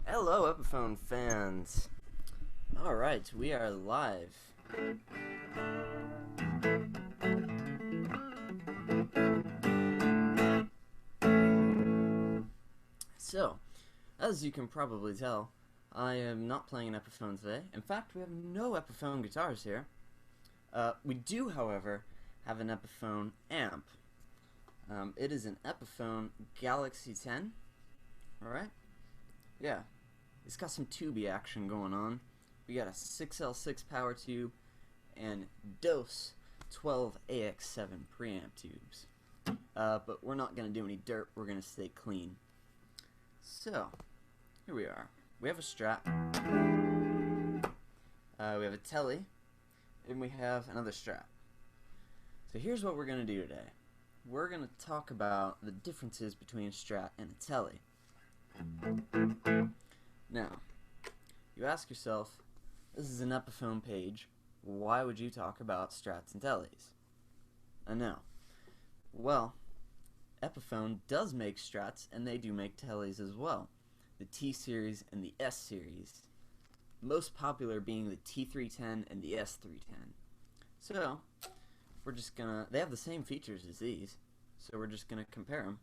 Hello, Epiphone fans. Alright, we are live. So, as you can probably tell, I am not playing an Epiphone today. In fact, we have no Epiphone guitars here. We do, however, have an Epiphone amp. It is an Epiphone Galaxy 10. Alright? Yeah. It's got some tubey action going on. We got a 6L6 power tube and DOS 12AX7 preamp tubes. But we're not going to do any dirt. We're going to stay clean. So, here we are. We have a Strat. We have a Tele. And we have another Strat. So here's what we're going to do today. We're going to talk about the differences between a Strat and a Tele. Now, you ask yourself, this is an Epiphone page, why would you talk about Strats and Teles? I know. Well, Epiphone does make Strats, and they do make Teles as well. The T-Series and the S-Series. Most popular being the T310 and the S310. So, we're just gonna, they have the same features as these, so we're just gonna compare them.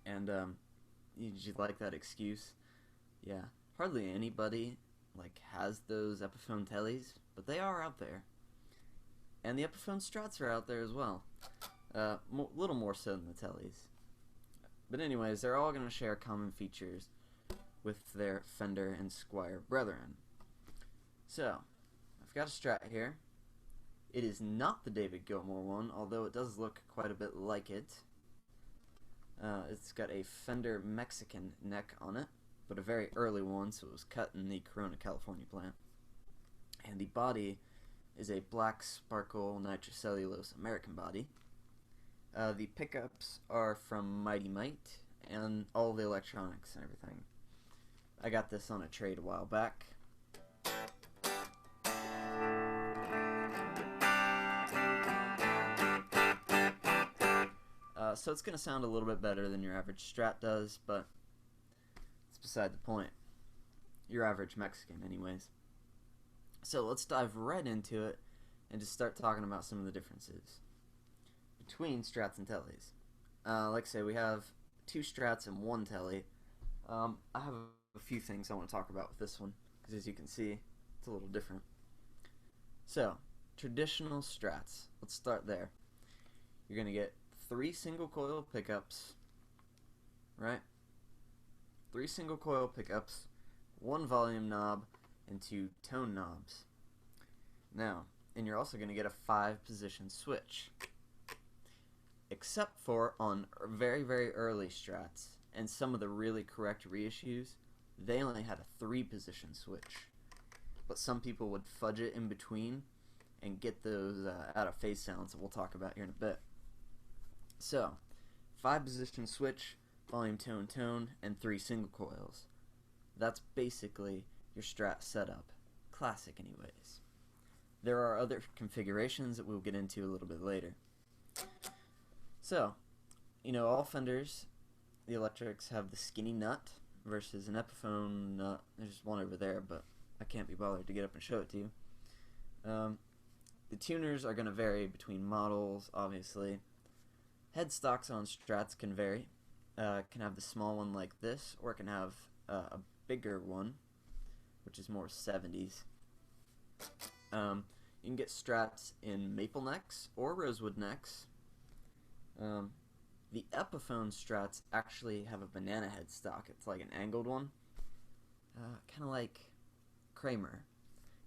And, did you like that excuse? Yeah, hardly anybody has those Epiphone Teles, but they are out there. And the Epiphone Strats are out there as well. Little more so than the Teles. But anyways, they're all going to share common features with their Fender and Squier brethren. So, I've got a Strat here. It is not the David Gilmour one, although it does look quite a bit like it. It's got a Fender Mexican neck on it, but a very early one, so it was cut in the Corona, California plant. And the body is a black sparkle nitrocellulose American body. The pickups are from Mighty Might, and all the electronics and everything. I got this on a trade a while back. So it's going to sound a little bit better than your average Strat does, but it's beside the point. Your average Mexican anyways. So let's dive right into it and just start talking about some of the differences between Strats and Teles. Like I say, we have two Strats and one Tele. I have a few things I want to talk about with this one, because as you can see, it's a little different. So, traditional Strats. Let's start there. You're going to get 3 single coil pickups, right? 3 single coil pickups, 1 volume knob, and 2 tone knobs. Now, and you're also going to get a 5 position switch. Except for on very, very early Strats, and some of the really correct reissues, they only had a 3 position switch. But some people would fudge it in between and get those out of phase sounds that we'll talk about here in a bit. So, 5 position switch, volume, tone, tone, and 3 single coils. That's basically your Strat setup. Classic anyways. There are other configurations that we'll get into a little bit later. So, you know, all Fenders, the electrics have the skinny nut versus an Epiphone nut. There's one over there, but I can't be bothered to get up and show it to you. The tuners are going to vary between models, obviously. Headstocks on Strats can vary. Can have the small one like this, or it can have a bigger one, which is more 70s. You can get Strats in maple necks or rosewood necks. The Epiphone Strats actually have a banana headstock. It's like an angled one. Kind of like Kramer.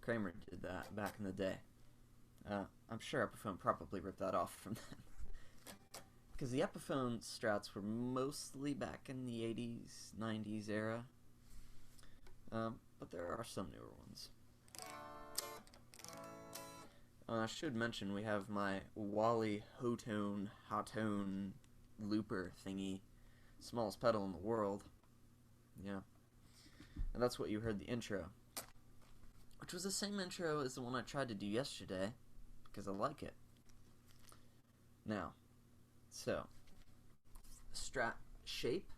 Kramer did that back in the day. I'm sure Epiphone probably ripped that off from them. Because the Epiphone Strats were mostly back in the 80s, 90s era. But there are some newer ones. I should mention we have my Wally Hotone Hotone looper thingy, smallest pedal in the world. Yeah, and that's what you heard the intro, which was the same intro as the one I tried to do yesterday, because I like it. Now, so, Strat shape.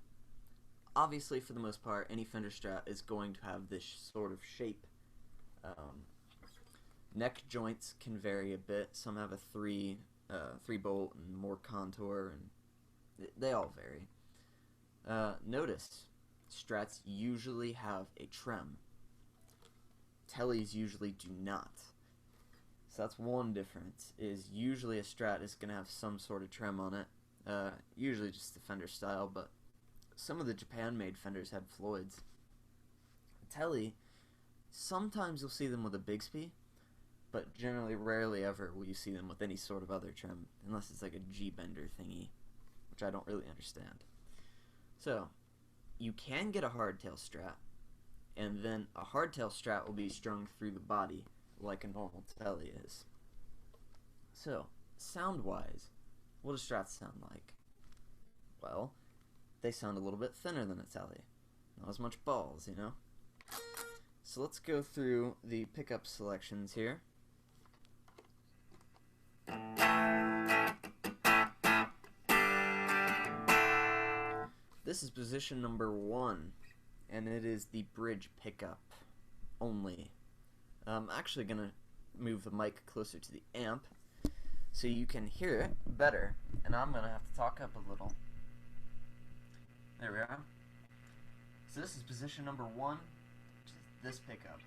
Obviously, for the most part, any Fender Strat is going to have this sort of shape. Neck joints can vary a bit. Some have a three bolt and more contour, and they all vary. Notice, Strats usually have a trem. Teles usually do not. So that's one difference, is usually a Strat is going to have some sort of trem on it. Usually just the Fender style, but some of the Japan-made Fenders had Floyds. Tele, sometimes you'll see them with a Bigsby, but generally, rarely ever will you see them with any sort of other trim, unless it's like a G-bender thingy, which I don't really understand. So, you can get a hardtail Strat, and then a hardtail Strat will be strung through the body, like a normal Tele is. So, sound-wise, what do Strats sound like? Well, they sound a little bit thinner than a Tele. Not as much balls, you know? So let's go through the pickup selections here. This is position number 1, and it is the bridge pickup only. I'm actually going to move the mic closer to the amp so you can hear it better, and I'm going to have to talk up a little. There we are. So this is position number 1, which is this pickup.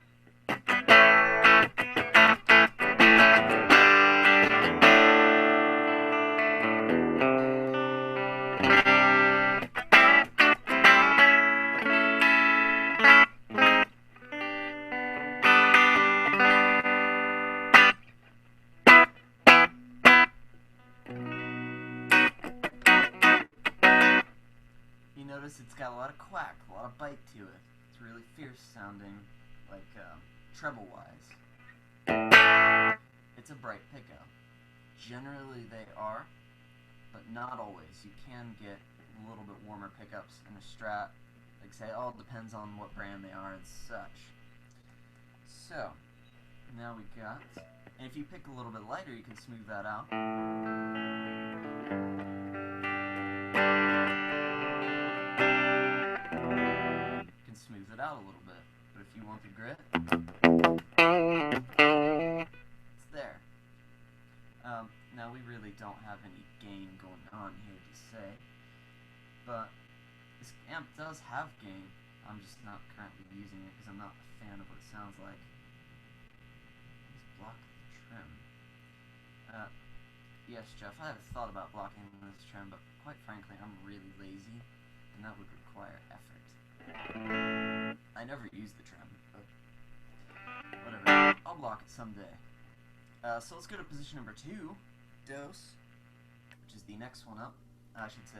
Notice it's got a lot of quack, a lot of bite to it. It's really fierce sounding, like treble-wise. It's a bright pickup. Generally they are, but not always. You can get a little bit warmer pickups in a Strat. Like I say, it all depends on what brand they are and such. So, now we got, and if you pick a little bit lighter, you can smooth that out. Smooth it out a little bit, but if you want the grit, it's there. Now we really don't have any gain going on here to say, but this amp does have gain. I'm just not currently using it because I'm not a fan of what it sounds like. Let's block the trim. Yes, Jeff, I have thought about blocking this trim, but quite frankly, I'm really lazy, and that would require effort. I never use the trim, but whatever. I'll block it someday. So let's go to position number 2, dose, which is the next one up. I should say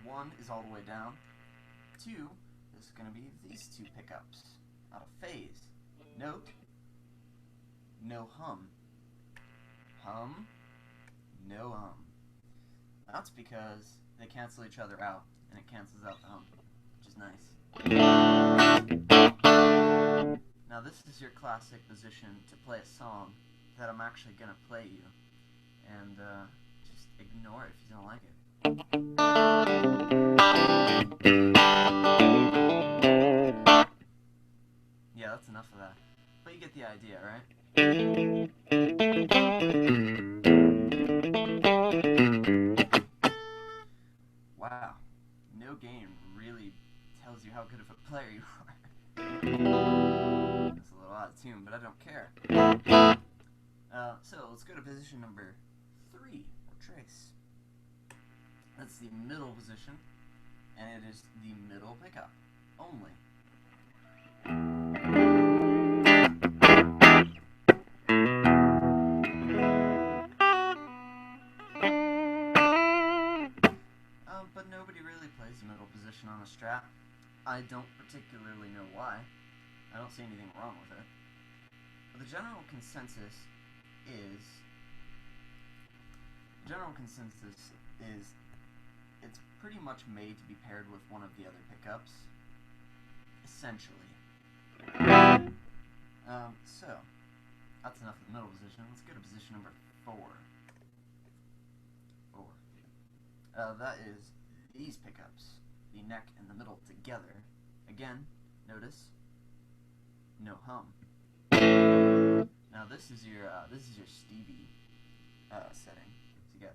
1 is all the way down. 2 is going to be these 2 pickups out of phase. Note, no hum. Hum, no hum. That's because they cancel each other out, and it cancels out the hum, which is nice. Now this is your classic position to play a song that I'm actually going to play you, and just ignore it if you don't like it. Yeah, that's enough of that, but you get the idea, right? Wow, no gain really tells you how good of a player you are. It's a little out of tune, but I don't care. So let's go to position number 3, or trace. That's the middle position, and it is the middle pickup only. But nobody really plays the middle position on a Strat. I don't particularly know why. I don't see anything wrong with it. But the general consensus is general consensus is it's pretty much made to be paired with one of the other pickups, essentially. So, that's enough of the middle position. Let's go to position number 4. That is these pickups, the neck and the middle together. Again, notice, no hum. Now this is your Stevie setting. So you got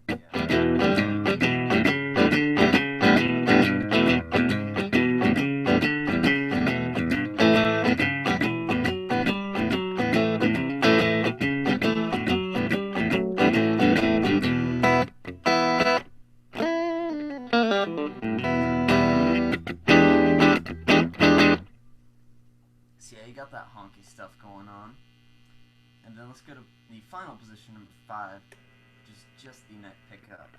so yeah, you got that honky stuff going on. And then let's go to the final position, number 5, which is just the neck pickup.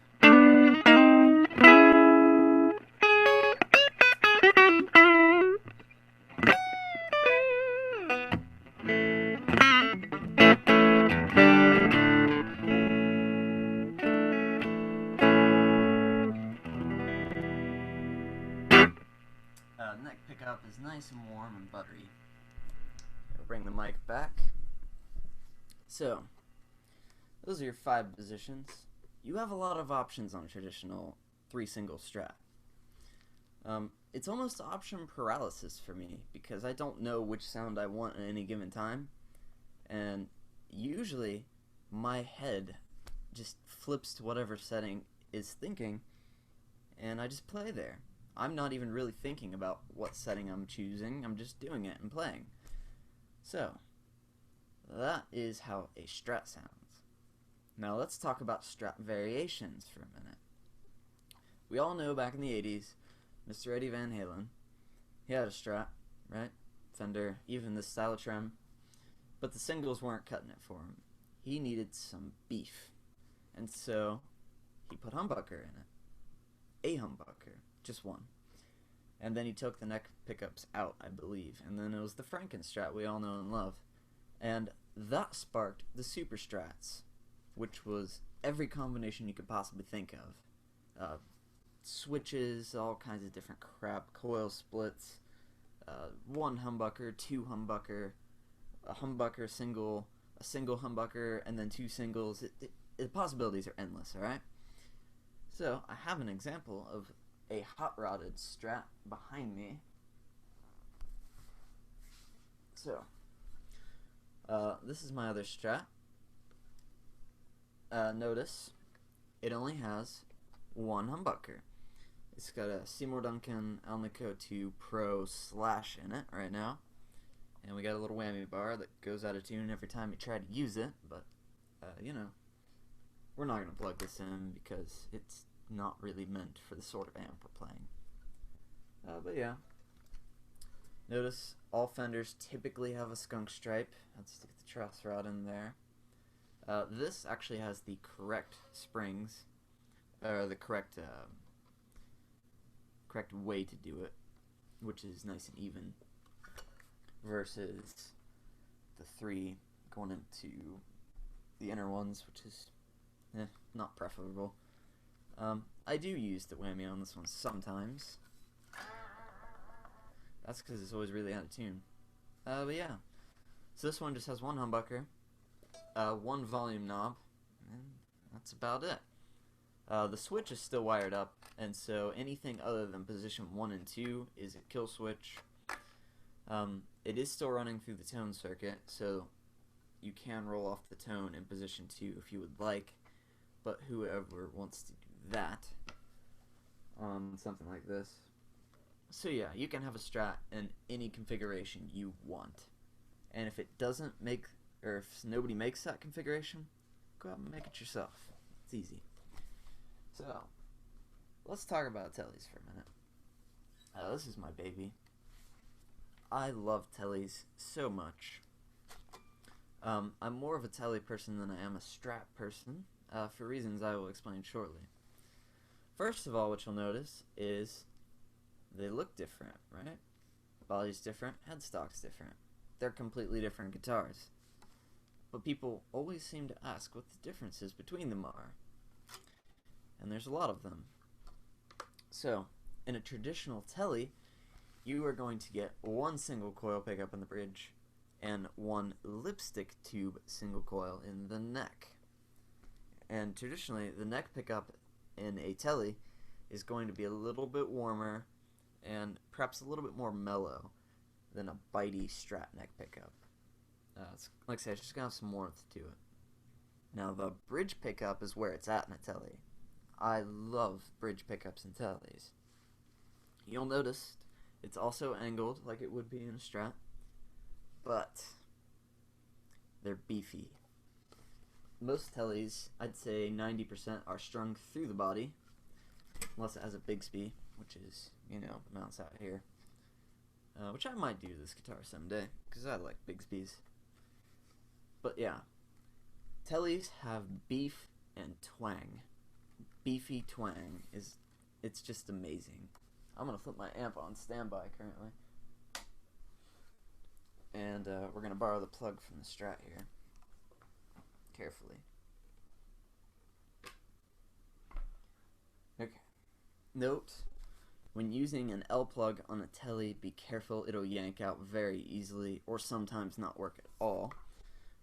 Neck pickup is nice and warm and buttery. I'll bring the mic back. So, those are your 5 positions. You have a lot of options on a traditional 3-single Strat. It's almost option paralysis for me, because I don't know which sound I want at any given time, and usually my head just flips to whatever setting is thinking, and I just play there. I'm not even really thinking about what setting I'm choosing, I'm just doing it and playing. So, that is how a Strat sounds. Now let's talk about Strat variations for a minute. We all know back in the 80s, Mr. Eddie Van Halen, he had a Strat, right? Fender, even this style of trim. But the singles weren't cutting it for him. He needed some beef. And so, he put humbucker in it. A humbucker. Just one. And then he took the neck pickups out, I believe. And then it was the Frankenstrat we all know and love. And that sparked the Super Strats, which was every combination you could possibly think of. Switches, all kinds of different crap, coil splits, 1 humbucker, 2 humbucker, a humbucker single, a single humbucker, and then 2 singles. The possibilities are endless, alright? So, I have an example of a hot-rodded Strat behind me. So, this is my other Strat. Notice, it only has 1 humbucker. It's got a Seymour Duncan Alnico 2 Pro Slash in it right now. And we got a little whammy bar that goes out of tune every time you try to use it, but, you know, we're not going to plug this in because it's not really meant for the sort of amp we're playing. But yeah. Notice all Fenders typically have a skunk stripe. Let's stick the truss rod in there. This actually has the correct springs, or the correct way to do it, which is nice and even, versus the 3 going into the inner ones, which is not preferable. I do use the whammy on this one sometimes. That's because it's always really out of tune. But yeah. So this one just has 1 humbucker, 1 volume knob, and that's about it. The switch is still wired up, and so anything other than position 1 and 2 is a kill switch. It is still running through the tone circuit, so you can roll off the tone in position 2 if you would like, but whoever wants to do that on something like this. So yeah, you can have a Strat in any configuration you want, and if it doesn't make, or if nobody makes that configuration, go out and make it yourself. It's easy. So, let's talk about Teles for a minute. This is my baby. I love Teles so much. I'm more of a Tele person than I am a Strat person, for reasons I will explain shortly. First of all, what you'll notice is they look different, right? Body's different, headstock's different. They're completely different guitars. But people always seem to ask what the differences between them are. and there's a lot of them. So, in a traditional Tele, you are going to get one single coil pickup in the bridge and one lipstick tube single coil in the neck. And traditionally, the neck pickup in a Tele is going to be a little bit warmer and perhaps a little bit more mellow than a bitey Strat neck pickup. It's, like I said, it's just going to have some warmth to it. Now, the bridge pickup is where it's at in a Tele. I love bridge pickups in Teles. You'll notice it's also angled like it would be in a Strat, but they're beefy. Most Teles, I'd say 90%, are strung through the body, unless it has a Bigsby, which is, mounts out here. Which I might do to this guitar someday, because I like Bigsby's. But yeah, Teles have beef and twang. Beefy twang it's just amazing. I'm gonna flip my amp on standby currently, and we're gonna borrow the plug from the Strat here, carefully. Okay. Note, when using an L plug on a Tele, be careful, it'll yank out very easily, or sometimes not work at all,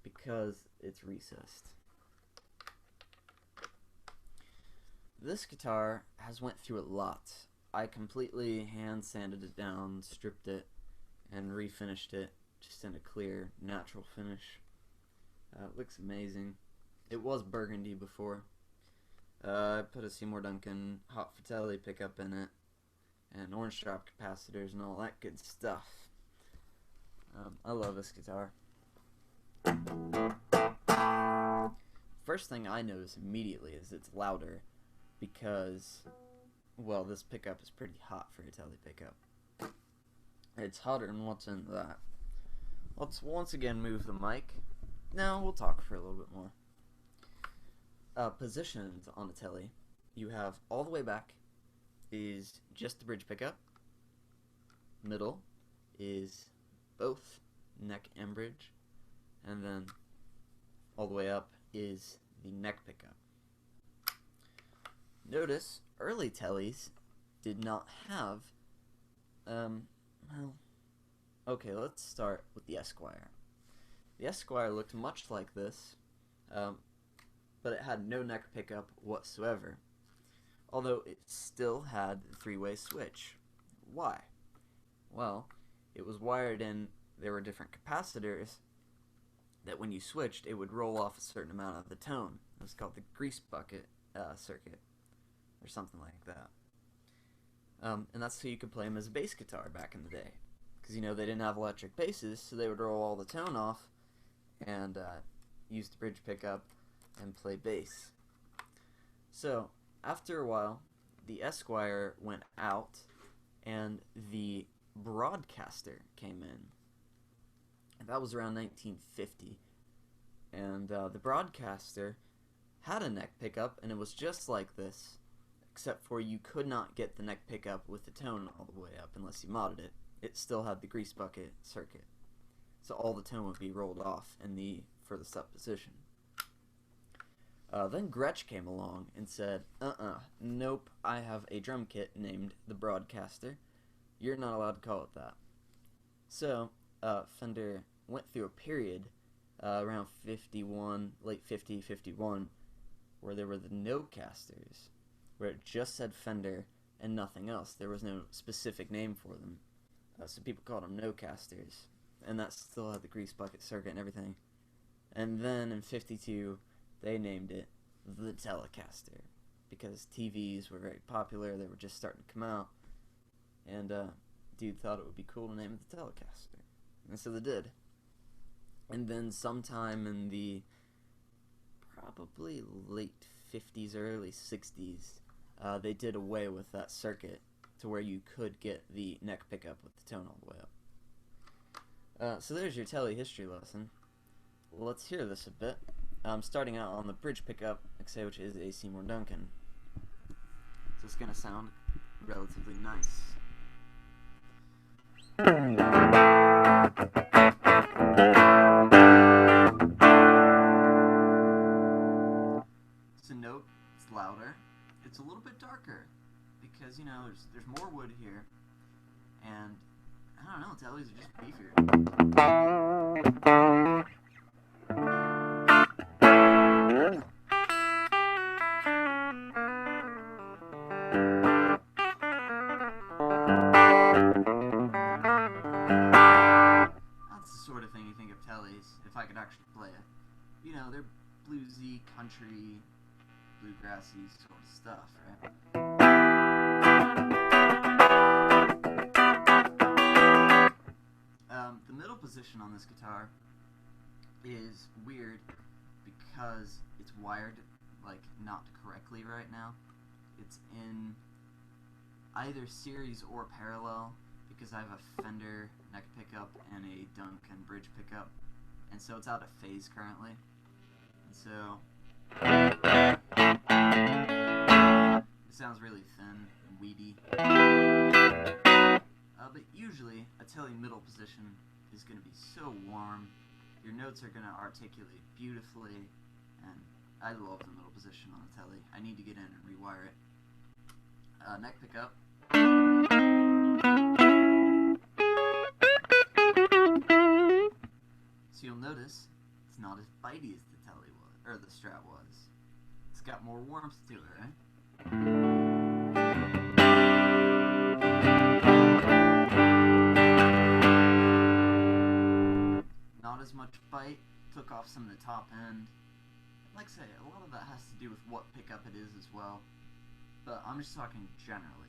because it's recessed. This guitar has went through a lot. I completely hand sanded it down, stripped it, and refinished it just in a clear, natural finish. It looks amazing. It was burgundy before. I put a Seymour Duncan Hot for Tele pickup in it, and orange drop capacitors and all that good stuff. I love this guitar. First thing I notice immediately is it's louder, because, well, this pickup is pretty hot for a Tele pickup. It's hotter than what's in that. Let's once again move the mic. Now we'll talk for a little bit more. Positions on a Tele, you have all the way back is just the bridge pickup. Middle is both neck and bridge. And then all the way up is the neck pickup. Notice early Teles did not have, okay, let's start with the Esquire. The Esquire looked much like this, but it had no neck pickup whatsoever, although it still had the three-way switch. Why? Well, it was wired in, there were different capacitors that when you switched, it would roll off a certain amount of the tone. It was called the grease bucket circuit, or something like that. And that's so you could play them as a bass guitar back in the day. Because, they didn't have electric basses, so they would roll all the tone off and use the bridge pickup and play bass. So, after a while, the Esquire went out, and the Broadcaster came in. And that was around 1950. And the Broadcaster had a neck pickup, and it was just like this, except for you could not get the neck pickup with the tone all the way up unless you modded it. It still had the grease bucket circuit, so all the tone would be rolled off in the furthest up position. Then Gretsch came along and said, nope, I have a drum kit named the Broadcaster. You're not allowed to call it that. So, Fender went through a period around 51, late 50, 51, where there were the no-casters, where it just said Fender and nothing else. There was no specific name for them. So people called them no-casters, and that still had the grease bucket circuit and everything. And then in 52, they named it the Telecaster, because TVs were very popular, they were just starting to come out, and dude thought it would be cool to name it the Telecaster, and so they did. And then sometime in the probably late 50s, early 60s, they did away with that circuit to where you could get the neck pickup with the tone all the way up. So there's your Tele history lesson. Let's hear this a bit. Starting out on the bridge pickup, which is a Seymour Duncan. So it's going to sound relatively nice. So note, it's louder, it's darker because, you know, there's more wood here, and I don't know, Tellies are just beefier. That's the sort of thing you think of Tellies, if I could actually play it. You know, they're bluesy, country, bluegrassy sort of stuff, right? The middle position on this guitar is weird because it's wired, like, not correctly right now. It's in either series or parallel because I have a Fender neck pickup and a Duncan bridge pickup, and so it's out of phase currently. And so it sounds really thin and weedy. But usually a Tele middle position is going to be so warm. Your notes are going to articulate beautifully, and I love the middle position on the Tele. I need to get in and rewire it. Neck pickup. So you'll notice it's not as bitey as the Tele was, or the Strat was. It's got more warmth to it, right? Not as much bite, took off some of the top end. Like I say, a lot of that has to do with what pickup it is as well, but I'm just talking generally.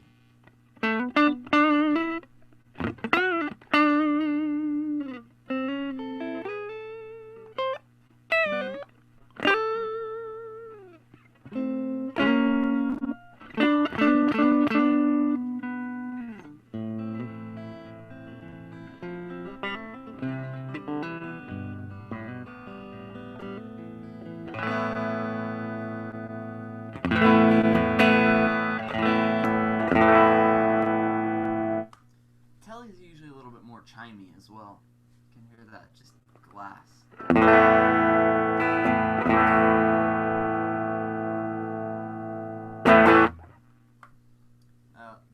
Tele's usually a little bit more chimey as well. You can hear that, just glass.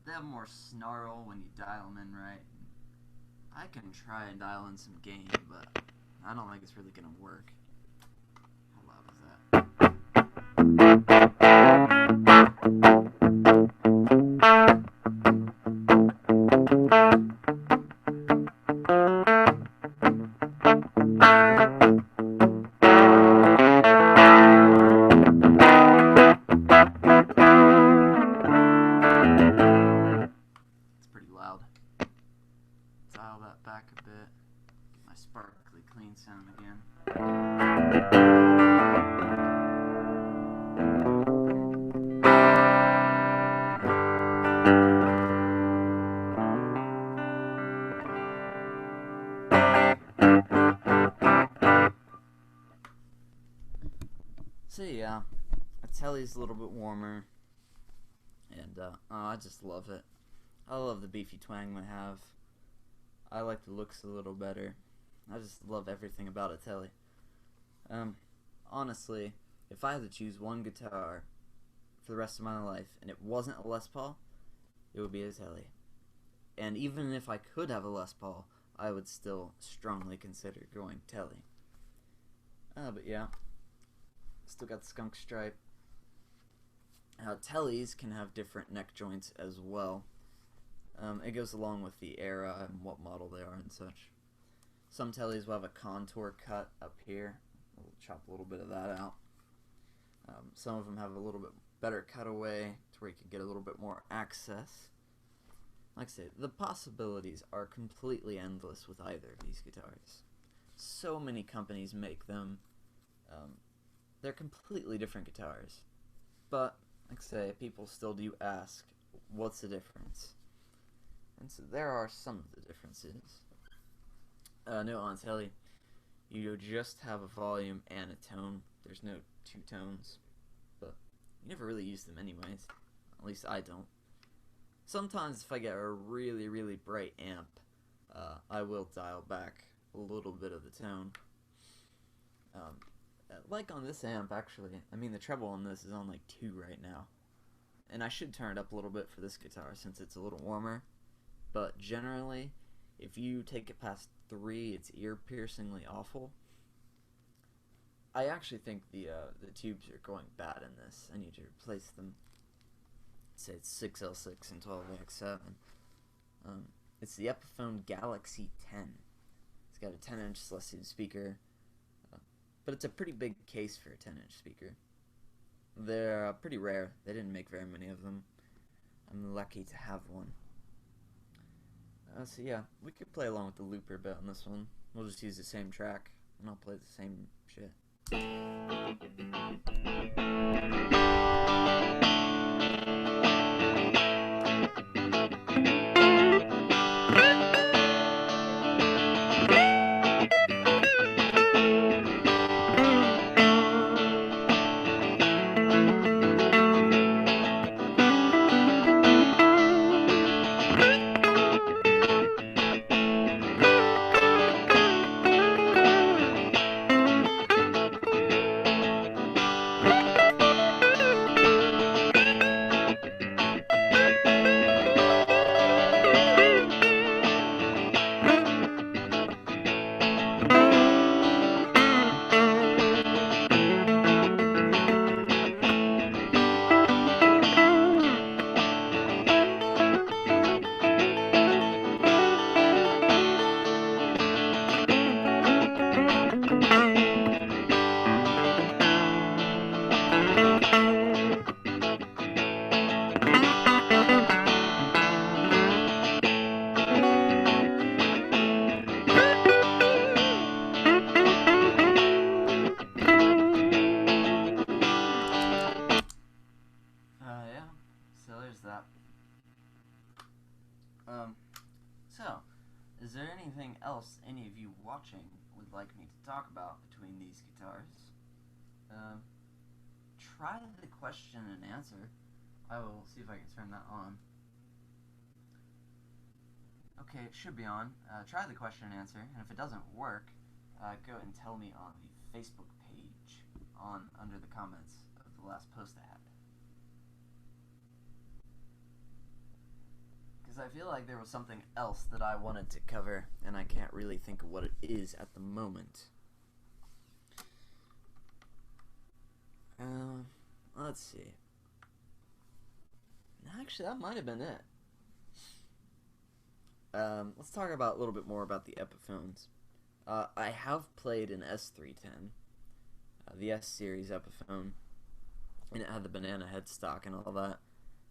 They have more snarl when you dial them in right. I can try and dial in some gain, but I don't think it's really gonna work. How loud is that? It's pretty loud. Dial that back a bit. Get my sparkly clean sound again. So yeah, Tele's a little bit warmer, and I just love it. I love the beefy twang they have. I like the looks a little better. I just love everything about a Tele. Honestly, if I had to choose one guitar for the rest of my life and it wasn't a Les Paul, it would be a Tele. And even if I could have a Les Paul, I would still strongly consider going Tele. But yeah, still got the skunk stripe. Teles can have different neck joints as well. It goes along with the era and what model they are and such. Some Teles will have a contour cut up here. We'll chop a little bit of that out. Some of them have a little bit better cutaway to where you can get a little bit more access. Like I say, the possibilities are completely endless with either of these guitars. So many companies make them. They're completely different guitars. But, like I say, people still do ask, what's the difference? And so there are some of the differences. No, on Tele, you just have a volume and a tone. There's no two tones. But you never really use them anyways. At least I don't. Sometimes if I get a really, really bright amp, I will dial back a little bit of the tone. Like on this amp, actually. I mean, the treble on this is on like 2 right now. and I should turn it up a little bit for this guitar since it's a little warmer, but generally, if you take it past 3, it's ear-piercingly awful. I actually think the tubes are going bad in this. I need to replace them. Say it's 6L6 and 12AX7. It's the Epiphone Galaxy 10. It's got a 10-inch celestive speaker, but it's a pretty big case for a 10-inch speaker. They're pretty rare. They didn't make very many of them. I'm lucky to have one. So yeah, we could play along with the looper a bit on this one. We'll just use the same track, and I'll play the same shit. So, is there anything else any of you watching would like me to talk about between these guitars? Try the question and answer. I will see if I can turn that on. Okay, it should be on. Try the question and answer, and if it doesn't work, go and tell me on the Facebook page under the comments of the last post I had. Because I feel like there was something else that I wanted to cover, and I can't really think of what it is at the moment. Let's see. Actually, that might have been it. Let's talk about a little bit more about the Epiphones. I have played an S310, the S-series Epiphone, and it had the banana headstock and all that,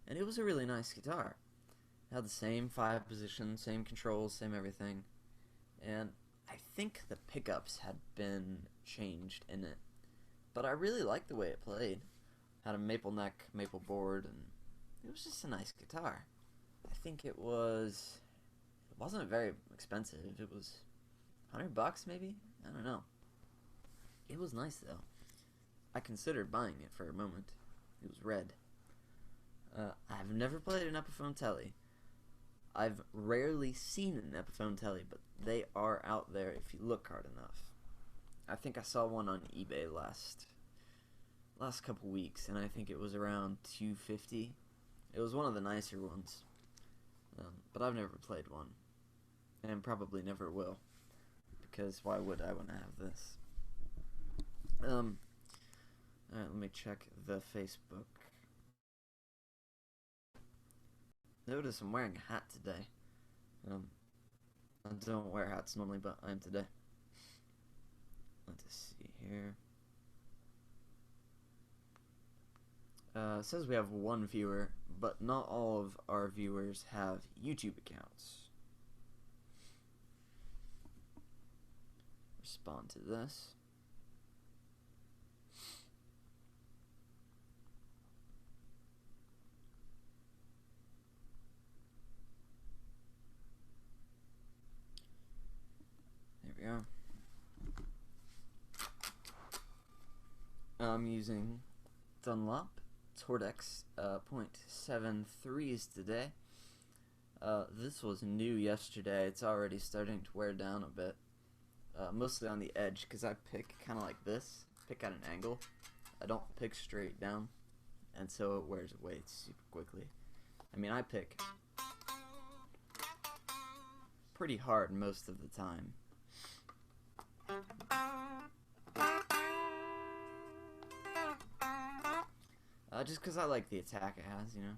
and it was a really nice guitar. It had the same 5 positions, same controls, same everything, and I think the pickups had been changed in it, but I really liked the way it played. Had a maple neck, maple board, and it was just a nice guitar. I think it wasn't very expensive. It was $100 maybe? I don't know. It was nice though. I considered buying it for a moment. It was red. I've never played an Epiphone Tele. I've rarely seen an Epiphone Tele, but they are out there if you look hard enough. I think I saw one on eBay last couple weeks, and I think it was around $250. It was one of the nicer ones, but I've never played one, and probably never will, because why would I want to have this? Alright, let me check the Facebook. Notice I'm wearing a hat today. I don't wear hats normally, but I am today. Let's see here. It says we have 1 viewer, but not all of our viewers have YouTube accounts. Respond to this. There we are. I'm using Dunlop Tordex .73s today. This was new yesterday. It's already starting to wear down a bit. Mostly on the edge, because I pick kind of like this. Pick at an angle. I don't pick straight down. and so it wears away super quickly. I mean, I pick pretty hard most of the time. Just because I like the attack it has, you know.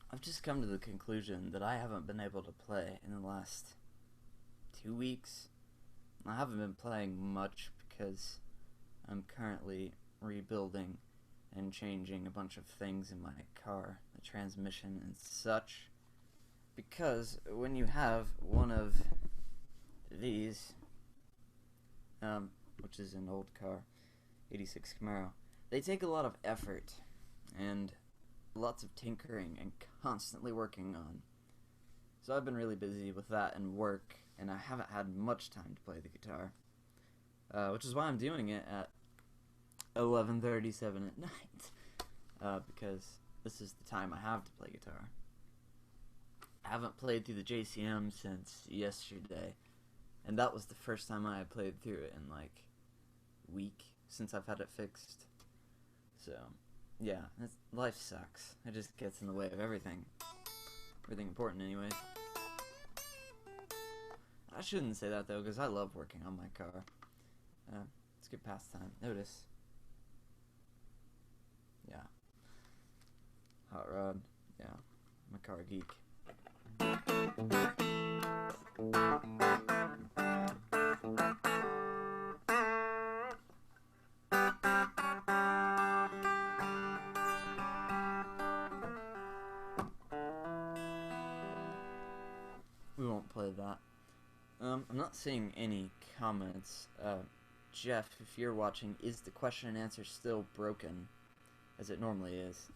I've just come to the conclusion that I haven't been able to play in the last 2 weeks. I haven't been playing much because I'm currently rebuilding and changing a bunch of things in my car, the transmission and such. Because when you have one of these, which is an old car, 86 Camaro, they take a lot of effort and lots of tinkering and constantly working on. So I've been really busy with that and work, and I haven't had much time to play the guitar, which is why I'm doing it at 11:37 at night, because this is the time I have to play guitar. I haven't played through the JCM since yesterday, and that was the first time I had played through it in like a week since I've had it fixed. So yeah, life sucks. It just gets in the way of everything. Everything important anyways. I shouldn't say that though, because I love working on my car. It's a good pastime. Notice. Yeah. Hot rod. Yeah. I'm a car geek. We won't play that. I'm not seeing any comments. Jeff, if you're watching, is the question and answer still broken, as it normally is?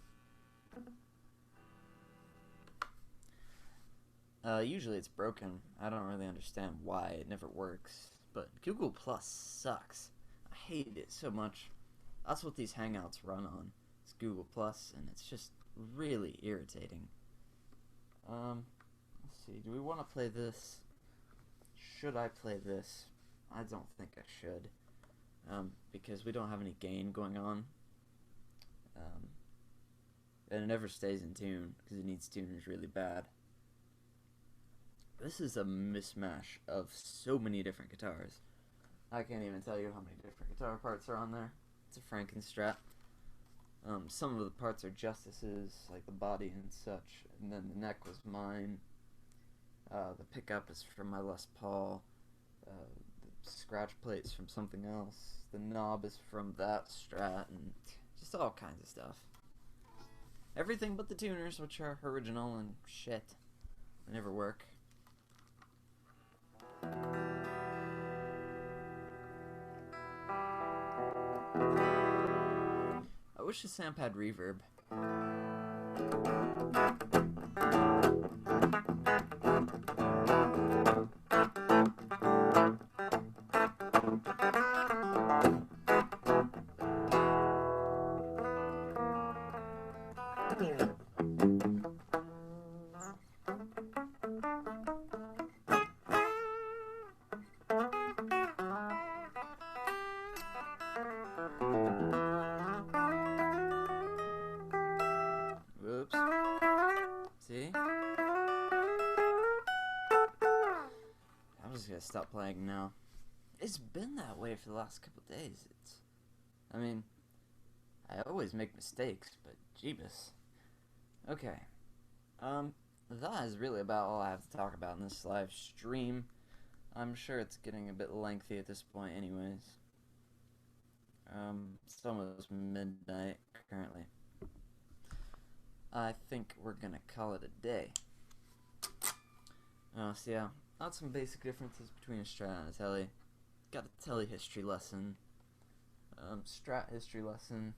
Usually it's broken. I don't really understand why it never works, but Google Plus sucks. I hate it so much. That's what these Hangouts run on. It's Google Plus, and it's just really irritating. Let's see. Do we want to play this? Should I play this? I don't think I should, because we don't have any gain going on, and it never stays in tune because it needs tuners really bad. This is a mismatch of so many different guitars. I can't even tell you how many different guitar parts are on there. It's a Franken Strat. Some of the parts are Justice's, like the body and such, and then the neck was mine. The pickup is from my Les Paul. The scratch plate's from something else. The knob is from that Strat, and just all kinds of stuff. Everything but the tuners, which are original and shit. They never work. I wish the Samp had reverb. Whoops. See? I'm just gonna stop playing now. It's been that way for the last couple days. I mean, I always make mistakes, but jeebus. Okay. that is really about all I have to talk about in this live stream. I'm sure it's getting a bit lengthy at this point anyways. It's almost midnight currently. I think we're gonna call it a day. So yeah, not some basic differences between a Strat and a Tele. Got a Tele history lesson. Strat history lesson.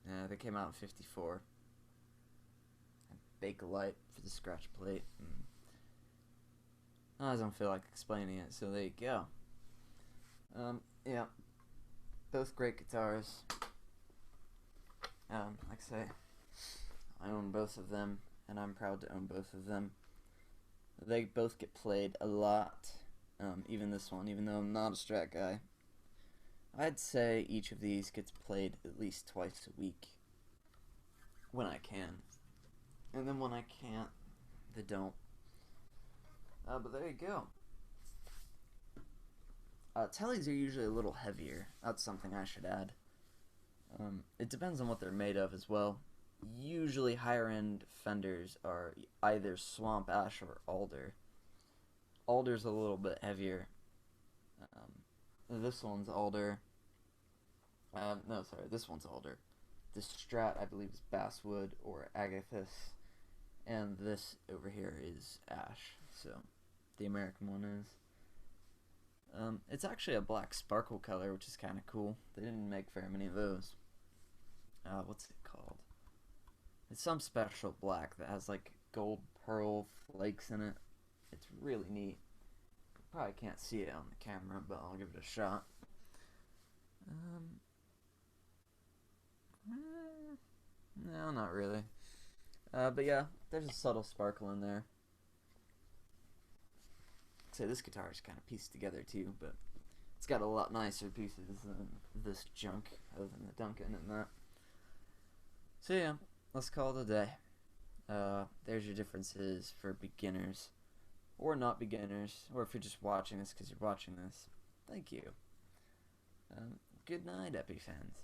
Yeah, they came out in '54. Bakelite for the scratch plate. I don't feel like explaining it, so there you go. Yeah, both great guitars. Like I say, I own both of them, and I'm proud to own both of them. They both get played a lot, even this one, even though I'm not a Strat guy. I'd say each of these gets played at least twice a week, when I can. And then when I can't, they don't. But there you go. Teles are usually a little heavier. That's something I should add. It depends on what they're made of as well. Usually higher end Fenders are either swamp ash or alder. Alder's a little bit heavier. This one's alder. No, sorry, this one's alder. This Strat, I believe, is basswood or agathis. And this over here is ash, so the American one is. It's actually a black sparkle color, which is kind of cool. They didn't make very many of those. What's it called? It's some special black that has like gold pearl flakes in it. It's really neat. Probably can't see it on the camera, but I'll give it a shot. No, not really. But yeah, there's a subtle sparkle in there. I'd say this guitar is kind of pieced together too, but it's got a lot nicer pieces than this junk, other than the Duncan and that. So yeah, let's call it a day. There's your differences for beginners, or not beginners, or if you're just watching this because you're watching this. Thank you. Good night, Epi fans.